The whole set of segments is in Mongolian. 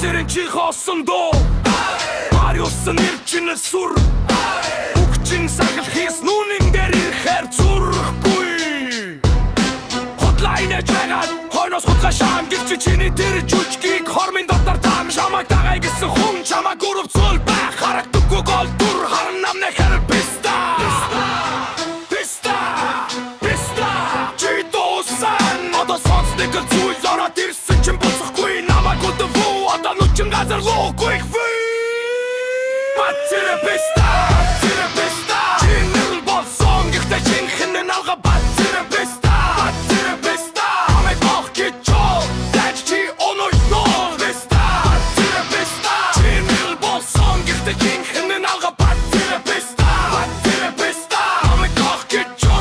Бацэрэн чи хоосон доо Мариусын ирчинэл сур Үгчин сахил хийс нүнин дээр ирэхээр зүрхгүй Хотлайнэ жагаад хойноос хутга шаам гэрчи чиний тэр жүжгийг хормын дотор таам шамаг дагай гэсэн хүн чамаг өрөвцөл байх харагдаггүй гол дүр харан намнэ хэр писта чи дуусан одоо сонсныг л зүйл ороод ирсэн чин буцахгүй намайг өдөвөө одоо нүчин газар луугүй Бацэрэн писта чинэл болсон гэхдээ чинхэн алга Бацэрэн писта амай бох гичо дэж чи оной нор Бацэрэн писта чинэл болсон гэхдээ чинхэн алга Бацэрэн писта амай бох гичо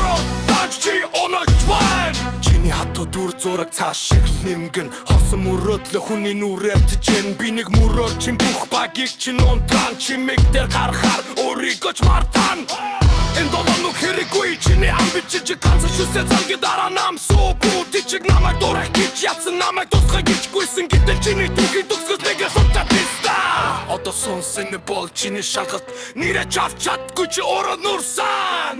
дэж чи оной тван чиний хатуу дүр зураг цааш шиг нэмгэн хосон мөрөөдлө хүний нүрээр тижэн би нэг мөрөөр чин бүх багийг чин унтран чимэг дээр гарахаар өөрийгөө ч мартан энэ долооног хэрэггүй чиний амбич чи ганц шүсээ залги дараа намсуу бүү чиг намайг дурах гэж ятсан намайг тусгай гэж гүйсэн гэтэл чиний түүхий төгсгөл нэг сутта писта одоо сонсын бол чиний шалгалт нэрэ чавчатгүй чи өөрөө нурсан